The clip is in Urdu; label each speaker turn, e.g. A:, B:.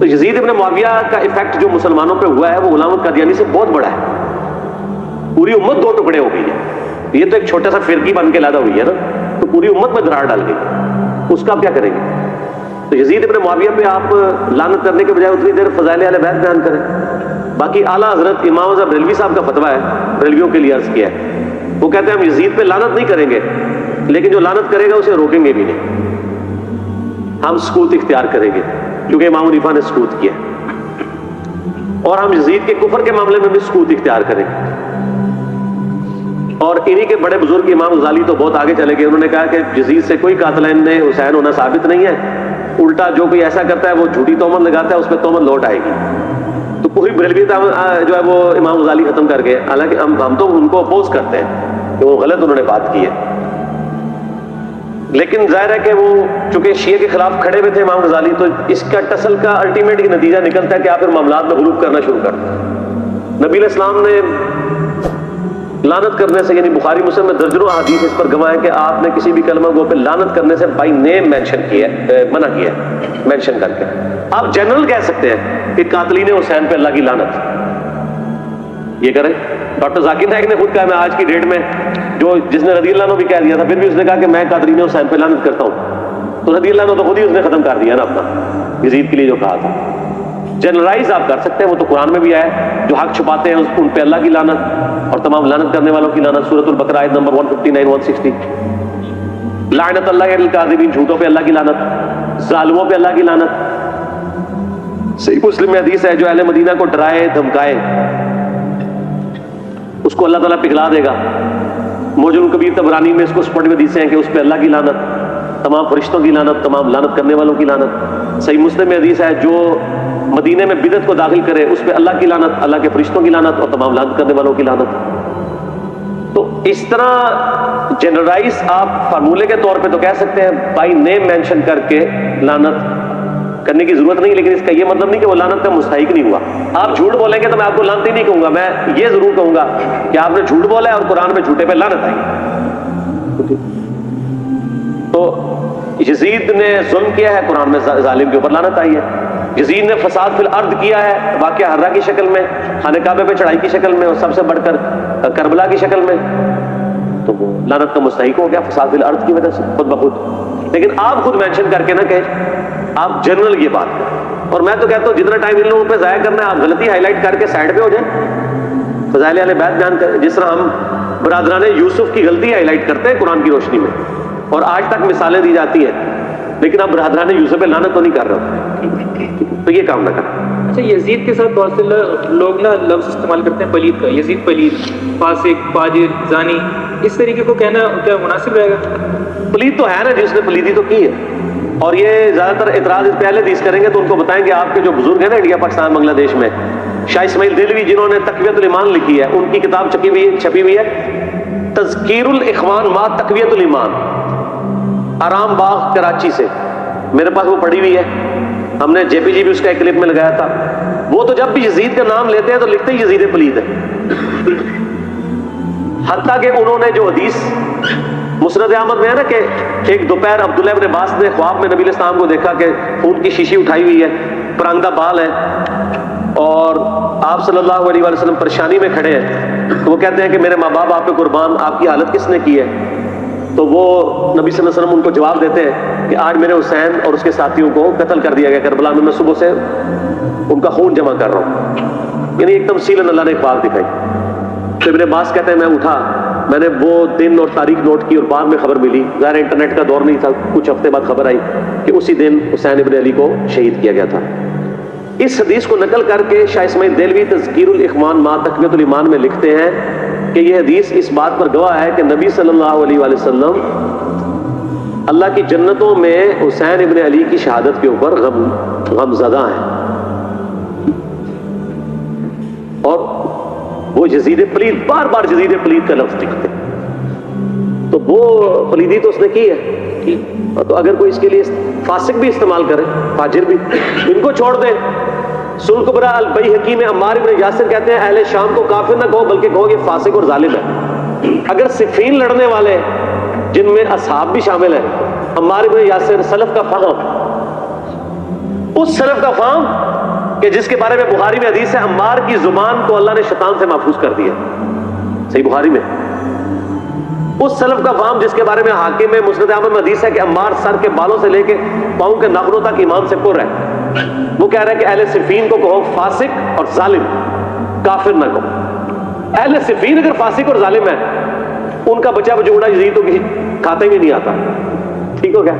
A: تو یزید ابن معاویہ کا ایفیکٹ جو مسلمانوں پہ ہوا ہے وہ غلام القادیانی سے بہت بڑا ہے. پوری امت دو ٹکڑے ہو گئی ہے. یہ تو ایک چھوٹا سا فرقی بن کے لادا ہوئی ہے نا, تو پوری امت میں درار ڈال گئی. اس کا آپ کیا کریں گے؟ تو یزید ابن معاویہ پہ آپ لعنت کرنے کے بجائے اتنی دیر فضائل اہل بیت بیان کریں. باقی اعلیٰ حضرت امام اعظم بریلوی صاحب کا فتویٰ ہے, بریلویوں کے لیے عرض کیا ہے, وہ کہتے ہیں ہم یزید پہ لعنت نہیں کریں گے, لیکن جو لعنت کرے گا اسے روکیں گے بھی نہیں. ہم سکوت اختیار کریں گے کیونکہ امام حنیفہ نے سکوت کیا, اور ہم یزید کے کفر کے معاملے میں بھی سکوت اختیار کریں گے. اور انہی کے بڑے بزرگ امام غزالی تو بہت آگے چلے گئے. انہوں نے کہا کہ یزید سے کوئی قاتلین نے حسین ہونا ثابت نہیں ہے, الٹا جو کوئی ایسا کرتا ہے وہ جھوٹی تہمت لگاتا ہے, اس پہ تہمت لوٹ آئے گی. تو پوری بریلوی جو ہے وہ امام غزالی ختم کر گئے. حالانکہ ہم تو ان کو اپوز کرتے ہیں کہ وہ غلط انہوں نے بات کی ہے, لیکن ظاہر ہے کہ وہ چونکہ شیعہ کے خلاف کھڑے ہوئے تھے امام غزالی, تو اس کا ٹسل کا الٹیمیٹ یہ نتیجہ نکلتا ہے کہ آپ پھر معاملات میں غلوب کرنا شروع کر دیں. نبی علیہ السلام نے لعنت کرنے سے, یعنی بخاری مسلم میں درجنوں احادیث اس پر گواہ ہے کہ آپ نے کسی بھی کلمہ گو پہ لعنت کرنے سے بائی نیم مینشن کیا ہے, منع کیا ہے مینشن کر کے. آپ جنرل کہہ سکتے ہیں کہ قاتلین حسین پہ اللہ کی لعنت, یہ کریں. ڈاکٹر ذاکر نائک نے خود کہا میں آج کی ڈیٹ میں جس نے رضی اللہ عنہ بھی کہہ دیا تھا, پھر بھی اس نے کہا کہ میں قاتلین حسین پہ لعنت کرتا ہوں. تو رضی اللہ عنہ تو خود ہی اس نے ختم کر دیا نا اپنا, یزید کے لیے جو کہا تھا. جنرلائز آپ کر سکتے ہیں, وہ تو قرآن میں بھی آیا ہے, جو حق چھپاتے ہیں ان پہ اللہ کی لعنت اور تمام لعنت کرنے والوں کی لعنت. سورۃ البقرہ آیت نمبر 159-160. لعنت اللہ علی الکاذبین, جھوٹوں پہ اللہ کی لعنت, ظالموں پہ اللہ کی لعنت. صحیح مسلم میں حدیث ہے جو اہل مدینہ کو ڈرائے دھمکائے اس کو اللہ تعالیٰ پگھلا دے گا. موجم کبیر طبرانی میں اس کو سپٹ میں حدیثیں ہیں کہ اس پہ اللہ کی لعنت, تمام فرشتوں کی لعنت, تمام لعنت کرنے والوں کی لعنت. صحیح مسلم میں حدیث ہے جو مدینے میں بدعت کو داخل کرے اس پہ اللہ کی لعنت, اللہ کے فرشتوں کی لعنت اور تمام لعنت کرنے والوں کی لعنت. تو اس طرح جنرلائز آپ فارمولے کے طور پہ تو کہہ سکتے ہیں, بائی نیم مینشن کر کے لعنت کرنے کی ضرورت نہیں, لیکن اس کا یہ مطلب نہیں کہ وہ لعنت کا مستحق نہیں ہوا. آپ جھوٹ بولیں گے تو میں آپ کو لعنتی نہیں کہوں گا, میں یہ ضرور کہوں گا کہ آپ نے جھوٹ بولا ہے اور قرآن میں جھوٹے پہ لعنت آئی. تو یزید نے ظلم کیا ہے, قرآن میں ظالم کے اوپر لعنت آئی ہے. یزید نے فساد فی الارض کیا ہے, واقعہ حرہ کی شکل میں, خانہ کعبہ پہ چڑھائی کی شکل میں, اور سب سے بڑھ کر کربلا کی شکل میں, تو وہ لعنت کا مستحق ہو گیا فساد فی الارض کی وجہ سے خود بخود. لیکن آپ خود مینشن کر کے نہ کہیں, آپ جنرل یہ بات کریں. اور میں تو کہتا ہوں جتنا ٹائم ان لوگوں پہ ضائع کرنا ہے آپ غلطی ہائی لائٹ کر کے سائڈ پہ ہو جائیں, فضائل اہل بیت بیان کریں. جس طرح ہم برادران یوسف کی غلطی ہائی لائٹ کرتے ہیں قرآن کی روشنی میں, اور آج تک مثالیں دی جاتی ہیں, لیکن آپ برادران یوسف پہ لعنت تو نہیں کر رہے, تو یہ کام نہ کریں.
B: اچھا, یزید کے ساتھ بہت سے لوگ نا لفظ استعمال کرتے ہیں پلید کا, یزید پلید, فاسق, فاجر, زانی, اس طریقے کو کہنا کیا مناسب رہے گا؟
A: پلید تو ہے نا, جس نے پلیدی تو کی ہے. اور یہ زیادہ تر اعتراض اس پہلے حدیث کریں گے تو ان کو بتائیں گے آپ کے جو بزرگ ہیں نا انڈیا پاکستان بنگلہ دیش میں, شاہ اسماعیل دہلوی جنہوں نے تقویۃ الایمان لکھی ہے, ان کی کتاب چھپی ہوئی ہے تذکیر الاخوان ما تقویۃ الایمان, آرام باغ کراچی سے, میرے پاس وہ پڑھی ہوئی ہے. ہم نے جے پی جی بھی اس کا ایک کلپ میں لگایا تھا. وہ تو جب بھی یزید کا نام لیتے ہیں تو لکھتے ہی یزید پلید ہے, حتیٰ کہ انہوں نے جو حدیث مسند احمد میں ہے نا کہ ایک دوپہر عبداللہ ابن عباس نے خواب میں نبی علیہ السلام کو دیکھا کہ خون کی شیشی اٹھائی ہوئی ہے, پرانگدہ بال ہے, اور آپ صلی اللہ علیہ وسلم پریشانی میں کھڑے ہیں. تو وہ کہتے ہیں کہ میرے ماں باپ آپ پہ قربان, آپ کی حالت کس نے کی ہے؟ تو وہ نبی صلی اللہ علیہ وسلم ان کو جواب دیتے ہیں کہ آج میرے حسین اور اس کے ساتھیوں کو قتل کر دیا گیا کربلا میں صبح سے ان کا خون جمع کر رہا ہوں. یعنی ایک تمثیل اللہ نے ایک خواب دکھائی. تو ابن عباس کہتے ہیں میں اٹھا, میں نے وہ دن اور تاریخ نوٹ کی, اور بعد میں خبر ملی, ظاہر انٹرنیٹ کا دور نہیں تھا, کچھ ہفتے بعد خبر آئی کہ اسی دن حسین ابن علی کو شہید کیا گیا تھا. اس حدیث کو نقل کر کے شاہ اسماعیل دہلوی تذکیر الاخوان ما تقویۃ الایمان میں لکھتے ہیں کہ یہ حدیث اس بات پر گواہ ہے کہ نبی صلی اللہ علیہ وآلہ وسلم اللہ کی جنتوں میں حسین ابن علی کی شہادت کے اوپر غم زدہ ہیں. اور وہ یزید پلید, بار بار یزید پلید کا لفظ لکھتے, تو وہ پلیدی تو اس نے کی ہے. تو اگر کوئی اس کے لیے فاسق بھی استعمال کرے, فاجر بھی, ان کو چھوڑ دیں. سنن کبریٰ البیہقی میں عمار ابن یاسر کہتے ہیں اہل شام کو کافر نہ کہو بلکہ کہو یہ فاسق اور ظالم ہے. اگر صفین لڑنے والے جن میں اصحاب بھی شامل ہیں, عمار ابن یاسر, سلف کا فہم, اس سلف کا فہم کہ جس کے بارے میں بخاری میں حدیث ہے عمار کی زبان کو اللہ نے شیطان سے محفوظ کر دیا، صحیح بخاری میں۔ اس سلف کا فہم جس کے بارے میں حاکم میں مسند احمد میں حدیث ہے کہ عمار سر کے بالوں سے لے کے پاؤں کے ناخنوں تک ایمان سے پر ہے، وہ کہہ رہا ہے کہ اہل صفین کو کہو فاسق اور ظالم، کافر نہ کہو۔ اہل صفین اگر فاسق اور ظالم ہے، ان کا بچہ بچوڑا یزید تو کسی کھاتے میں نہیں آتا، ٹھیک ہو گیا۔